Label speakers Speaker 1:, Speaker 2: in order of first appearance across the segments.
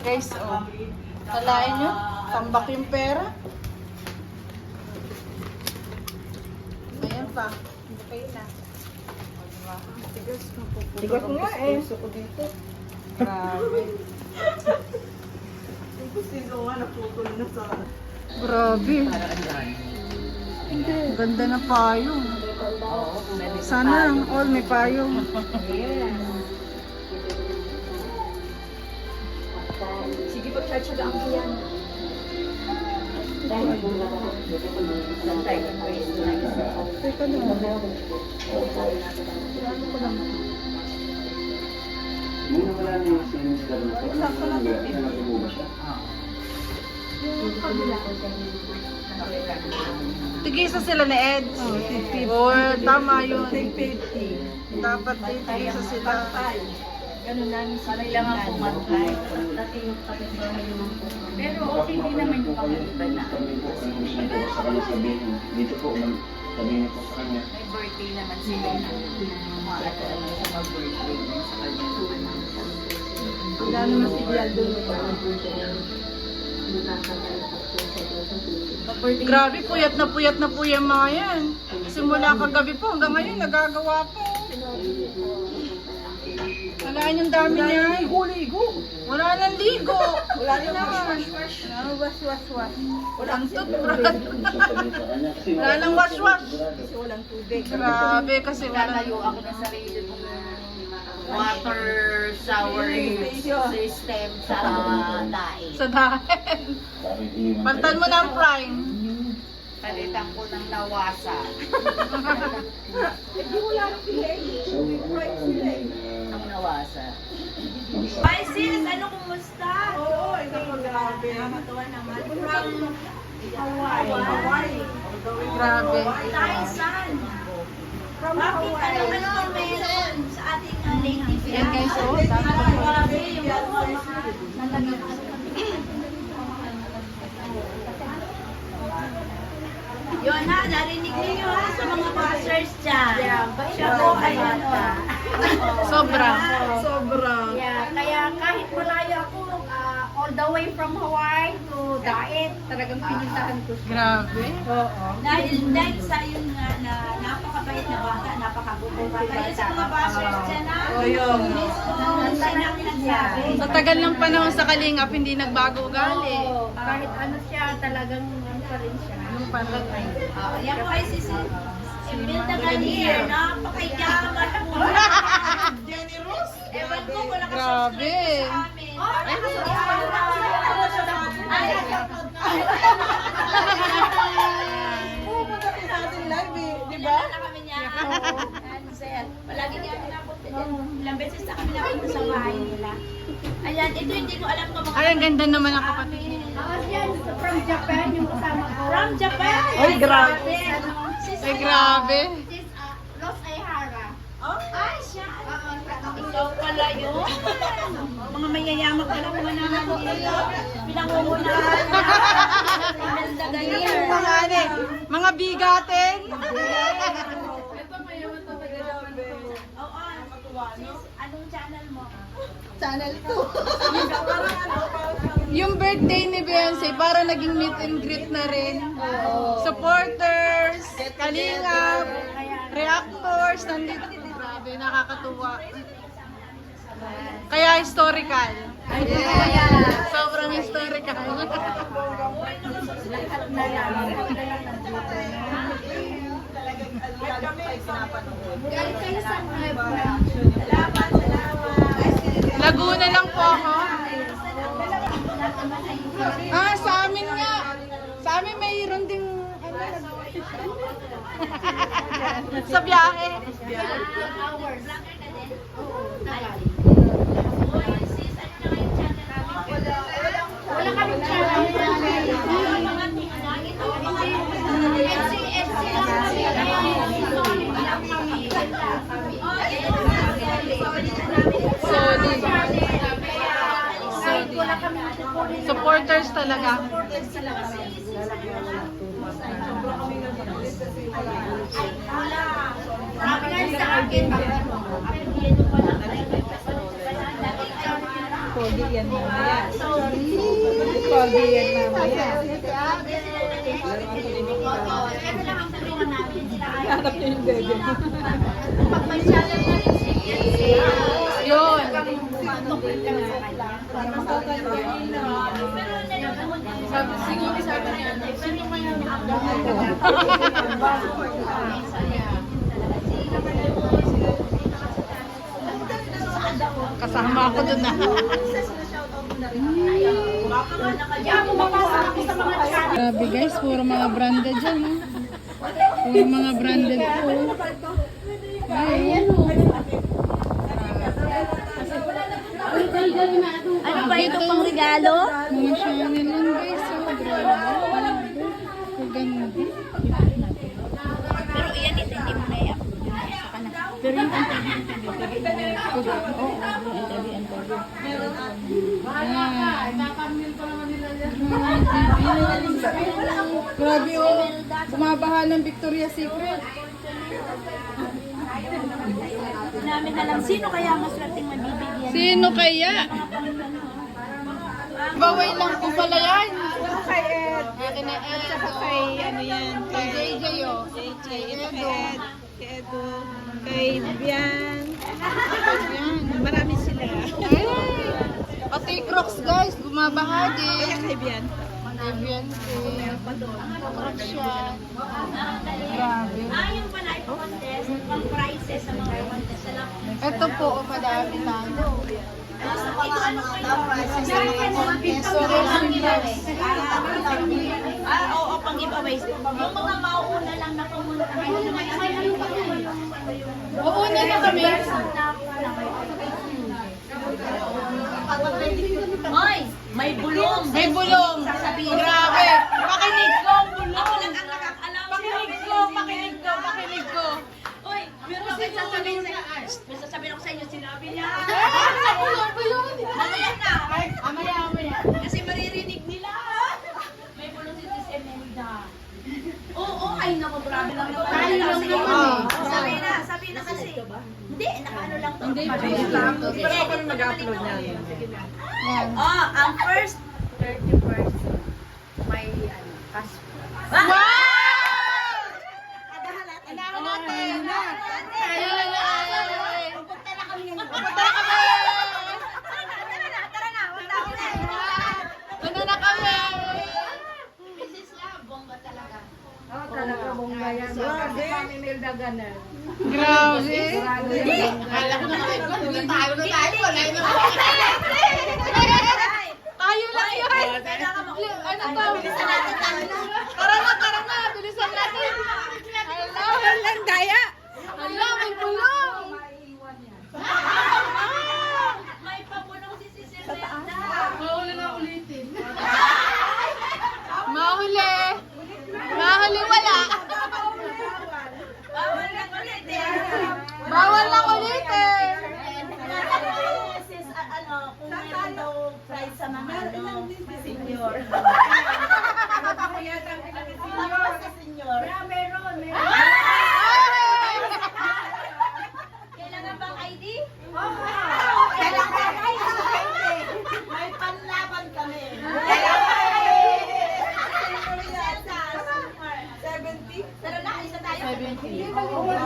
Speaker 1: guys, oh. Kalain nyo, tambak yung pera. Ayan pa. Hindi pa yun ah. Tigas, mapuputo.
Speaker 2: Tigas nga eh.
Speaker 1: Gusto ko dito. Grabe.
Speaker 2: Sino nga naputol na sa...
Speaker 1: Grabe. Ganda na payong. Sana ang all may payong.
Speaker 2: Sige, pagtsatsagaan ko yan.
Speaker 1: Teka lang.
Speaker 3: Muna wala na yung sinis na rin. Nag-ubo ba siya?
Speaker 1: Tigisa sila ni Ed. Oh, tama yun. Dapat din tigisa sila.
Speaker 2: Ganun namin sila
Speaker 4: Lang ang pumantay. Pero okay din naman yung pangaliban na.
Speaker 3: Sabi po, gusto ko sa kanya sabihin. Dito po, sabihin ko sa kanya.
Speaker 4: May birthday naman sila na umaatalan mo sa mag-birthday sa kanya.
Speaker 2: Wala naman si Bial doon.
Speaker 1: Grabe, puyat na po yung mga yan. Simula kagabi po hanggang ngayon, nagagawa po. Walaan yung dami niya.
Speaker 2: Ligo.
Speaker 1: Wala nang ligo.
Speaker 2: Wala nang wash.
Speaker 1: Walang toothbrush.
Speaker 3: Sabihin sa kanya. Kasi
Speaker 1: Wala nang wash-wash.
Speaker 2: Kasi walang tubig.
Speaker 1: Grabe kasi wala.
Speaker 4: Nagtatayo ako ng sarili kong water showering system sa daig.
Speaker 1: Sa dahil.
Speaker 3: Bakit iiwan
Speaker 1: Pantan mo na ang prime.
Speaker 4: Palitan ko ng nawasa.
Speaker 2: Hindi wala nang pilay.
Speaker 4: Ang nawasa.
Speaker 3: Ay,
Speaker 4: sis! Ano kumusta?
Speaker 2: Oo, ikaw mo grabe.
Speaker 4: Nakakatawa naman. From
Speaker 2: Hawaii.
Speaker 1: Grabe.
Speaker 4: Taisan.
Speaker 2: From
Speaker 4: Bakit
Speaker 2: Hawaii.
Speaker 4: ano meron sa ating native?
Speaker 1: Yan guys, oh.
Speaker 4: Grabe yung Yun ha, narinig niyo ha sa mga bashers dyan. Siya po ay ano.
Speaker 1: Sobra.
Speaker 2: Sobra.
Speaker 4: Yeah, kaya kahit malayo ako, all the way from Hawaii to Daet, talagang pinuntahan ko siya.
Speaker 1: Grabe.
Speaker 4: Dahil sa yun nga na napakabait na bata, napakabuting bata. Kaya sa mga bashers dyan ha,
Speaker 2: Ayun.
Speaker 4: siya na nagsabi.
Speaker 1: Sa tagal ng panahon sa Kalingap, hindi nagbago ugali.
Speaker 4: Oo, kahit ano siya, talagang ano pa rin siya. Yan po ay si Imelda Ganier, napakayaman po.
Speaker 2: Generous.
Speaker 4: Ewan ko kung
Speaker 1: Grabe.
Speaker 4: nakasubscribe sa amin.
Speaker 2: Pupunta din natin live eh. Di ba?
Speaker 4: Na kami niya. Palagi niya pinapunta dyan. Ilang beses na kami napunta sa bahay nila. Ayan, ito hindi ko alam kung
Speaker 1: Ay, ang ganda naman ang kapatid.
Speaker 4: Yan, from Japan, yung kasama ko. From Japan?
Speaker 2: Ay, grabe.
Speaker 1: Ay, grabe.
Speaker 4: Sis, Los Aihara.
Speaker 2: Oh?
Speaker 4: Ay, siya. Ikaw pala yun. Mga mayayaman ka lang mga naman nila. Pinangungunahan na. Imelda Ganier.
Speaker 1: Mga ano eh, mga bigatin.
Speaker 4: Oo. Sis, anong channel mo?
Speaker 1: Channel 2. Yung birthday ni Beyonce, para naging meet and greet na rin. Supporters, kalingap, reactors, nandito. Grabe, nakakatuwa. Kaya historical. Sobrang historical.
Speaker 4: Lahat na yan. Kayo saan Salamat.
Speaker 1: Laguna lang po ako. Ah, sa amin nga. Sa amin mayroon ding sa biyahe.
Speaker 4: Hours. Wala kami channel.
Speaker 1: Solid. Supporters talaga.
Speaker 4: Marami sa akin.
Speaker 2: Pogi yan mamaya. Pogi yan mamaya. Hanap niya yung bebe.
Speaker 1: Yun. Sabi, siguro sabi niya, sino kaya kasama ako dun na. Grabe guys, puro mga branded dyan. Puro mga branded po. Ayun.
Speaker 4: Ano ba ito pang regalo?
Speaker 1: Mga Chanel lang guys. So, grabe. Ganda.
Speaker 4: Pero iyan ito, hindi mo na i-up. Pero yung
Speaker 1: Grabe oh. Bumabaha ng Victoria's Secret.
Speaker 4: namin alam sino kaya maswerteng mabibigyan.
Speaker 1: Sino kaya? Baway lang po pala yan.
Speaker 2: Kay Ed.
Speaker 1: Akin na Ed.
Speaker 2: Saka kay ano yan.
Speaker 1: Kay JJ oh.
Speaker 2: JJ. Ito kay Ed. Kay Edo. Kay Bian. Marami sila.
Speaker 1: Ay! Pati Crocs guys, bumabaha din.
Speaker 2: Kaya kay Bian.
Speaker 1: Kay Beyonce. Crocs siya. Grabe.
Speaker 4: Yung pala ito contest, pang prizes sa mga contest sa lang.
Speaker 1: Ito po, oh, madami tayo.
Speaker 4: Ito ano po ito? Oo, pang giveaways. Yung mga mauuna lang na pumunta.
Speaker 1: Uuna na kami.
Speaker 4: Hoy, may bulong.
Speaker 1: May bulong. Grabe. Pakinig ko, bulong.
Speaker 4: Ako lang ang nakakalam.
Speaker 1: Pakinig ko.
Speaker 4: Hoy, pero may sasabihin ako sa inyo, sinabi niya. Mamaya na.
Speaker 1: Amaya.
Speaker 4: Kasi maririnig nila. May bulong si Imelda. Oo, ay naku, grabe lang naman.
Speaker 1: Tayo lang
Speaker 4: Sige,
Speaker 1: naman
Speaker 4: sabi na kasi. Hindi, nakaano lang to.
Speaker 1: Hindi,
Speaker 2: Pero ako rin mag-upload niyan.
Speaker 1: Yan.
Speaker 4: Oh, ang first 31st, may
Speaker 1: Wow! Anahan natin. Ayun na.
Speaker 4: Pupunta na kami ngayon.
Speaker 1: Punta na kami.
Speaker 4: Tara na, wala ko na.
Speaker 1: Punta na kami.
Speaker 4: Mrs. Love, bongga talaga.
Speaker 1: Grabe. Kala ko na kayo. Hindi tayo na tayo. Wala na. Tayo lang yun. Ano to?
Speaker 4: Bilisan natin tayo.
Speaker 1: Tara na. Bilisan natin.
Speaker 2: Ang daya.
Speaker 1: Hala, may bulong.
Speaker 4: May pabulong si Imelda.
Speaker 1: Mahuli wala.
Speaker 4: Bawal lang ulit eh.
Speaker 1: Bawal lang ulitin.
Speaker 4: Sis, kung meron daw prize sa mga senior. Sa senior. Meron. Kailangan bang ID? Kailangan ID. May panlaban kami. 70? Tara na, isa tayo. 70.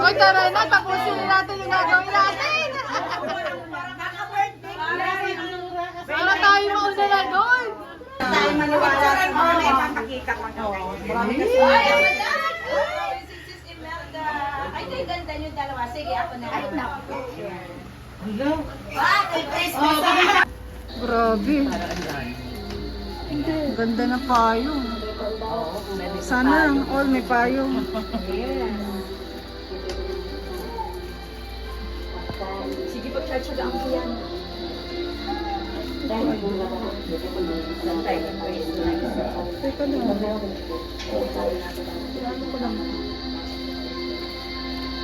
Speaker 1: Uy, tara na. Tapusin na natin yung gagawin natin.
Speaker 4: Kaka-birthday.
Speaker 1: Para tayo mauna na doon.
Speaker 2: Tayo maniwala. May papakita ko.
Speaker 4: Ay, ako na! Sis Imelda. Ay, kay ganda nyo dalawa. Sige, ako na. Ay, naku. Ay, Christmas.
Speaker 1: Grabe. Ganda na payong. Sana all may payong.
Speaker 4: Sige, pagtsatsagaan ko yan.
Speaker 1: Teka lang.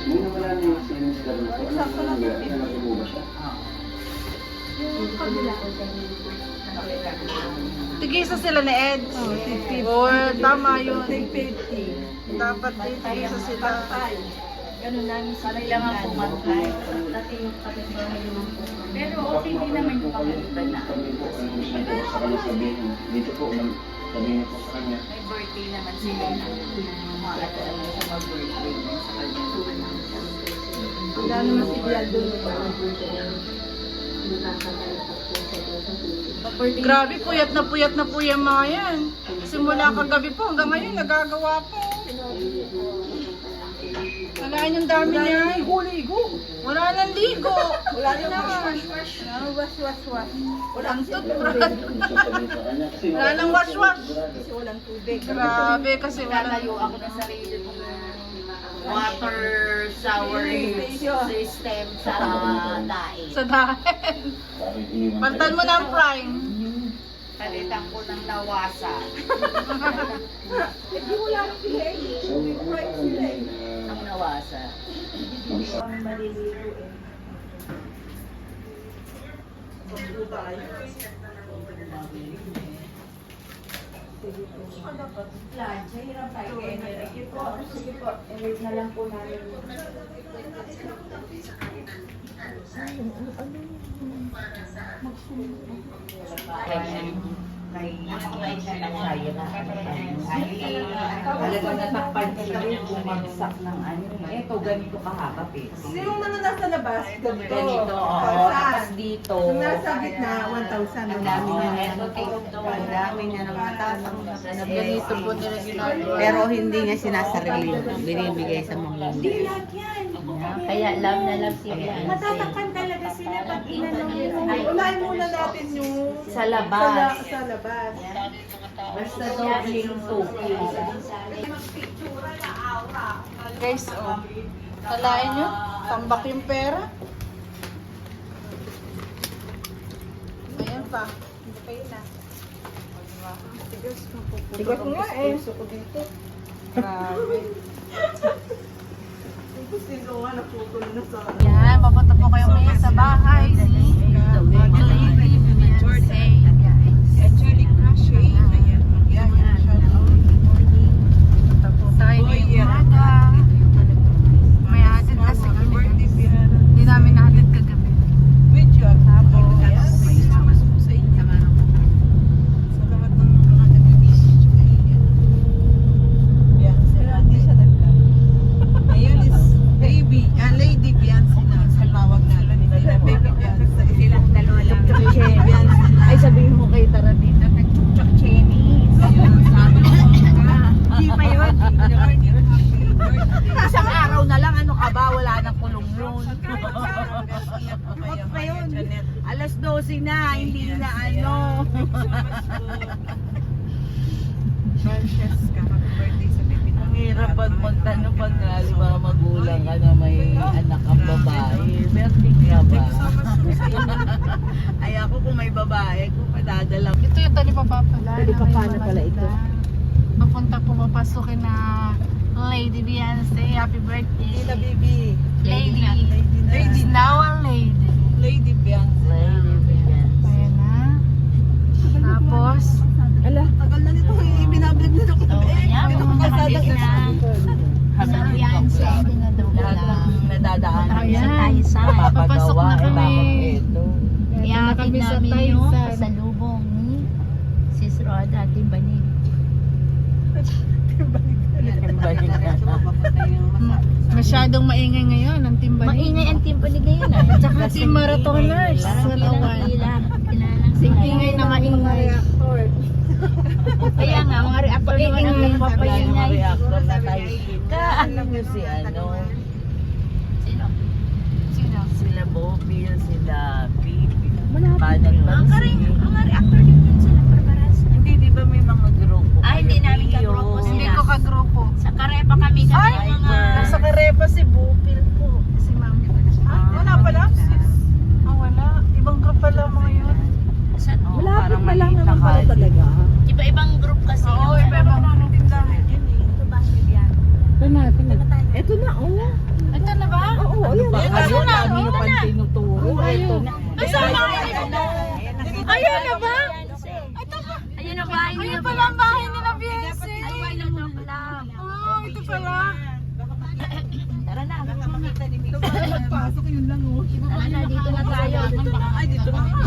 Speaker 3: Nung nawala na yung semester na po, ano po ba siya?
Speaker 1: Tigisa sila ni Ed. Oh, tama yun. Dapat tigisa sila.
Speaker 4: Ganun namin sila lang ang pumatay. Dati yung kapitbahay naman po. Pero okay din naman yung kapitbahay na.
Speaker 3: Kami po, siya po sa kanya sabihin. Dito po, sabihin po sa kanya.
Speaker 4: May birthday naman sila na umaatan mo sa mag-birthday mo sa kanya.
Speaker 2: Wala naman si Bial doon.
Speaker 1: Grabe, puyat na po yung mga yan. Simula kagabi po hanggang ngayon, nagagawa po. Walaan yung dami niya.
Speaker 2: Ligo.
Speaker 1: Wala nang ligo.
Speaker 2: Wala din naman. Was.
Speaker 1: Walang toothbrush.
Speaker 3: Sasabihin sa kanya. Kasi
Speaker 1: Wala nang wash-wash.
Speaker 2: Kasi walang tubig.
Speaker 1: Grabe kasi wala.
Speaker 4: Lalayo ako na sarili kong water shower system sa daig.
Speaker 1: Sa dahil.
Speaker 3: Bakit iniwan
Speaker 1: Pantan mo na ang prime.
Speaker 4: Palitan ko ng nawasa.
Speaker 2: Hindi wala rin sila eh.
Speaker 3: So, ano parang ganyan
Speaker 4: Ang nawasa.
Speaker 3: mag-isa.
Speaker 5: Talagang natakpan sila yung bumagsak ng ano. Eto, ganito kahaba, Pets.
Speaker 2: Yung mga nasa labas, ganito.
Speaker 5: Ganito, oo.
Speaker 2: 1,000.
Speaker 5: Tapos dito.
Speaker 2: Yung nasa gitna, 1,000. Ang dami
Speaker 5: Oo,
Speaker 2: niya.
Speaker 5: eto, ang dami niya ng matapang.
Speaker 1: Ganito po nila ginagawa.
Speaker 6: Pero hindi niya sinasarili, binibigay sa mga
Speaker 4: Kaya love na love sila.
Speaker 2: Matatakpan talaga sila pag inanong nila. Unahin muna natin yung
Speaker 5: Sa labas.
Speaker 2: sa labas.
Speaker 5: Basta dobling token.
Speaker 1: Guys, oh. Kalain nyo? Tambak yung pera. Ayan pa. Hindi kayo na.
Speaker 2: Tigas nga eh.
Speaker 1: Grabe.
Speaker 2: Sino nga naputol na sa...
Speaker 1: Yan, papunta po kayo ngayon sa bahay ni Lady Beyonce.
Speaker 2: Actually, crush eh. Ayan. Yan.
Speaker 1: Punta po tayo ngayong umaga. May hatid kasi kami. Hindi namin nahatid kagabi.
Speaker 2: With you.
Speaker 1: Tapos,
Speaker 2: May salamat po sa inyo. Sa lahat ng mga nag-wish. Yan. Kaya hindi siya nag-vlog. Ngayon is Lady Beyonce na sa tawag natin. Baby Beyonce.
Speaker 5: Silang dalawa lang.
Speaker 6: Ay, sabihin mo kay Taradina, nag-chuk-chuk Chinese.
Speaker 5: Hindi pa yun. Isang araw na lang, ano ka ba? Wala nang kulong yun.
Speaker 2: Bakit pa yun?
Speaker 5: Alas 12 na, hindi na ano.
Speaker 2: Francesca, happy birthday sa baby.
Speaker 5: Ang hirap pag magtanong pag mga magulang ka na may anak kang babae. Birthday ka ba? Ay ako kung may babae, kung padadala.
Speaker 1: ito yung talipapapala.
Speaker 6: Talipapa na pala ito.
Speaker 1: Papunta po mapasukin na Lady Beyonce. Happy birthday.
Speaker 2: Tita Bibi.
Speaker 1: Lady.
Speaker 2: Lady na.
Speaker 1: Now a lady.
Speaker 2: Lady Beyonce.
Speaker 1: Ayan na. Tapos,
Speaker 2: Tagal na nito eh. Binablog na ako.
Speaker 4: Nakabit na. Sa Beyonce, dinadala.
Speaker 5: Lahat ng nadadaanan
Speaker 1: Ayan.
Speaker 5: sa
Speaker 1: Papasok
Speaker 5: papagawa,
Speaker 1: na
Speaker 5: eh
Speaker 1: kami.
Speaker 5: bakit ito?
Speaker 4: Ihatid namin yung kasalubong ni Sis Rod at Timbalik.
Speaker 1: masyadong maingay ngayon ang timbalik.
Speaker 4: Maingay ang Timbalik ngayon ah.
Speaker 1: Tsaka team marathoners sa lawan.
Speaker 4: Ingay na maingay. Kaya nga, mga reactor naman ang
Speaker 5: Wala yung
Speaker 4: nagpapaingay.
Speaker 5: reactor na tayo. Alam niyo si ano,
Speaker 4: Sino?
Speaker 1: Sino?
Speaker 5: sila Bopil, sila Pipi. Panag
Speaker 4: Mga reactor din yun sila parbaras.
Speaker 5: Hindi, di ba may mga grupo?
Speaker 4: Ah, hindi
Speaker 5: Kayo,
Speaker 4: namin
Speaker 5: Pio.
Speaker 4: kagrupo sila.
Speaker 1: Hindi ko kagrupo.
Speaker 4: Sa Karepa kami ng mga...
Speaker 1: Nasa Karepa si Bupil po. Si Ma'am.
Speaker 2: Wala pala.
Speaker 1: Wala. Ibang group pala mga yun.
Speaker 4: Sa,
Speaker 5: Oh, parang maliit na kali.
Speaker 4: iba-ibang group kasi.
Speaker 1: Oo, iba-ibang
Speaker 6: Ito na, oh.
Speaker 1: Ito na ba?
Speaker 5: Ano ba kayo? Dami nyo pang tinuturo. Ito na.
Speaker 1: Ayun na ba?
Speaker 4: Ayun na ba?
Speaker 1: Ayun pala ang bahay nila Beyonce.
Speaker 4: Ayun na ba?
Speaker 1: Oh, ito pala.
Speaker 4: Tara na.
Speaker 2: yun lang oh.
Speaker 6: Tara na, dito na tayo.
Speaker 2: Ay, dito na.